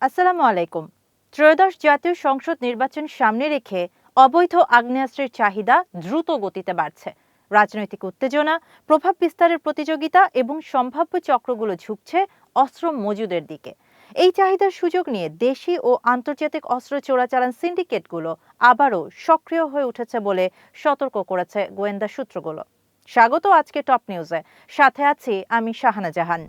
আসসালামু আলাইকুম। ত্রয়োদশ জাতীয় সংসদ নির্বাচন সামনে রেখে অবৈধ আগ্নেয়াস্ত্রের চাহিদা দ্রুত গতিতে বাড়ছে। রাজনৈতিক উত্তেজনা, প্রভাব বিস্তারের প্রতিযোগিতা এবং সম্ভাব্য চক্রগুলো ঝুঁকছে অস্ত্র মজুদের দিকে। এই চাহিদার সুযোগ নিয়ে দেশি ও আন্তর্জাতিক অস্ত্র চোরাচালান সিন্ডিকেটগুলো আবারও সক্রিয় হয়ে উঠেছে বলে সতর্ক করেছে গোয়েন্দা সূত্রগুলো। স্বাগত আজকে টপ নিউজে, সাথে আছি আমি শাহানা জাহান।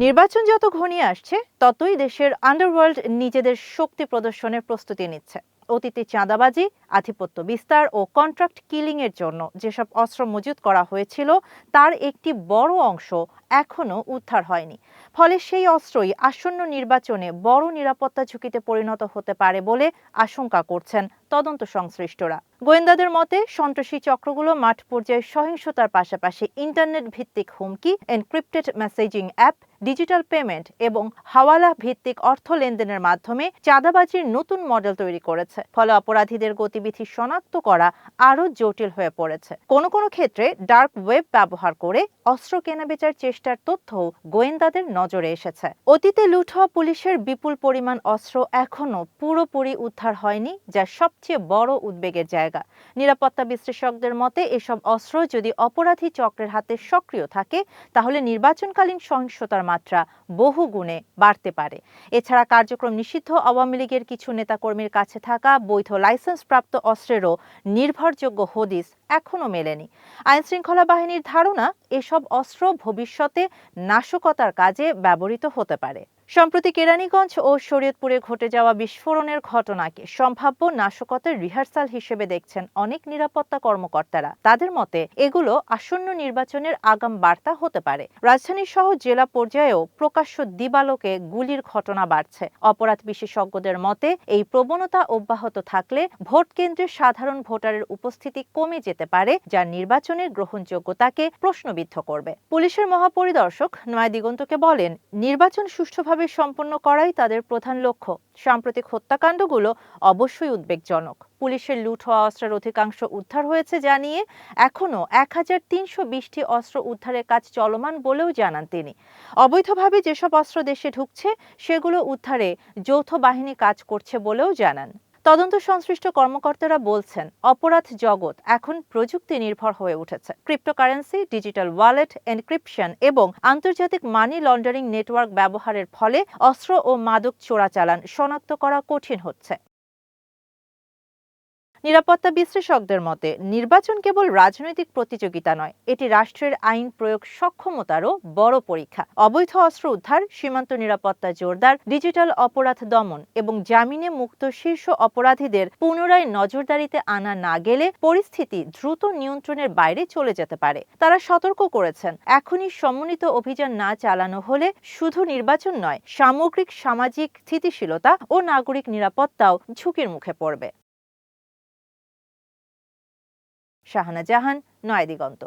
নির্বাচন যত ঘনিয়ে আসছে ততই দেশের আন্ডারওয়ার্ল্ড নিজেদের শক্তি প্রদর্শনের প্রস্তুতি নিচ্ছে। অতীতে চাঁদাবাজি, আধিপত্য বিস্তার ও কন্ট্রাক্ট কিলিং এর জন্য যেসব অস্ত্র মজুত করা হয়েছিল তার একটি বড় অংশ এখনো উদ্ধার হয়নি। ফলে সেই অস্ত্রই আসন্ন নির্বাচনে বড় নিরাপত্তা ঝুঁকিতে পরিণত হতে পারে বলে আশঙ্কা করছেন তদন্ত সংশ্লিষ্টরা। গোয়েন্দাদের মতে সন্ত্রাসী চক্রগুলো মাঠ পর্যায়ে সহিংসতার পাশাপাশি ইন্টারনেট ভিত্তিক হুমকি, encrypted messaging app, digital payment এবং হাওয়ালা ভিত্তিক অর্থ লেনদেনের মাধ্যমে চাঁদাবাজির নতুন মডেল তৈরি করেছে। ফলে অপরাধীদের গতিবিধি শনাক্ত করা আরও জটিল হয়ে পড়েছে। কোনো কোনো ক্ষেত্রে ডার্ক ওয়েব ব্যবহার করে অস্ত্র কেনাবেচার চেষ্টার তথ্যও গোয়েন্দাদের নজরে এসেছে। অতীতে লুট হওয়া পুলিশের বিপুল পরিমাণ অস্ত্র এখনও পুরোপুরি উদ্ধার হয়নি, যা সবচেয়ে বড় উদ্বেগের জায়গা। নিরাপত্তা বিশ্লেষকদের মতে এসব অস্ত্র যদি অপরাধী চক্রের হাতে সক্রিয় থাকে তাহলে নির্বাচনকালীন সহিংসতার মাত্রা বহু গুণে বাড়তে পারে। এছাড়া কার্যক্রম নিষিদ্ধ আওয়ামী লীগের কিছু নেতাকর্মীর কাছে থাকা বৈধ লাইসেন্সপ্রাপ্ত অস্ত্রেরও নির্ভরযোগ্য হদিস এখনও মেলেনি। আইনশৃঙ্খলা বাহিনীর ধারণা এসব অস্ত্র ভবিষ্যতে নাশকতার কাজে ব্যবহৃত হতে পারে। সম্প্রতি কেরানীগঞ্জ ও শরীয়তপুরে ঘটে যাওয়া বিস্ফোরণের ঘটনাকে সম্ভাব্য নাশকতার রিহার্সাল হিসেবে দেখছেন অনেক নিরাপত্তা কর্মকর্তারা। তাদের মতে এগুলো আসন্ন নির্বাচনের আগাম বার্তা হতে পারে। রাজধানী সহ জেলা পর্যায়েও প্রকাশ্য দিবালোকে গুলির ঘটনা বাড়ছে। অপরাধ বিশেষজ্ঞদের মতে এই প্রবণতা অব্যাহত থাকলে ভোট কেন্দ্রে সাধারণ ভোটারের উপস্থিতি কমে যেতে পারে, যা নির্বাচনের গ্রহণযোগ্যতাকে প্রশ্নবিদ্ধ করবে। পুলিশের মহাপরিদর্শক নয়া দিগন্তকে বলেন, নির্বাচন সুষ্ঠুভাবে সম্পন্ন করাই তাদের প্রধান লক্ষ্য। সাম্প্রতিক হত্যাকাণ্ডগুলো অবশ্যই উদ্বেগজনক। পুলিশের লুট হওয়া অস্ত্রের অধিকাংশ উদ্ধার হয়েছে জানিয়ে এখনও 1320টি অস্ত্র উদ্ধারের কাজ চলমান বলেও জানান তিনি। অবৈধভাবে যেসব অস্ত্র দেশে ঢুকছে সেগুলো উদ্ধারে যৌথ বাহিনী কাজ করছে বলেও জানান। তদন্ত সংশ্লিষ্ট কর্মকর্তারা বলছেন, অপরাধ জগৎ এখন প্রযুক্তি নির্ভর হয়ে উঠেছে। ক্রিপ্টোকারেন্সি, ডিজিটাল ওয়ালেট, এনক্রিপশন এবং আন্তর্জাতিক মানি লন্ডারিং নেটওয়ার্ক ব্যবহারের ফলে অস্ত্র ও মাদক চোরাচালান শনাক্ত করা কঠিন হচ্ছে। নিরাপত্তা বিশ্লেষকদের মতে নির্বাচন কেবল রাজনৈতিক প্রতিযোগিতা নয়, এটি রাষ্ট্রের আইন প্রয়োগ সক্ষমতারও বড় পরীক্ষা। অবৈধ অস্ত্র উদ্ধার, সীমান্ত নিরাপত্তা জোরদার, ডিজিটাল অপরাধ দমন এবং জামিনে মুক্ত শীর্ষ অপরাধীদের পুনরায় নজরদারিতে আনা না গেলে পরিস্থিতি দ্রুত নিয়ন্ত্রণের বাইরে চলে যেতে পারে। তারা সতর্ক করেছেন, এখনই সমন্বিত অভিযান না চালানো হলে শুধু নির্বাচন নয়, সামগ্রিক সামাজিক স্থিতিশীলতা ও নাগরিক নিরাপত্তাও ঝুঁকির মুখে পড়বে। শাহানা জাহান, নয়া দিগন্ত।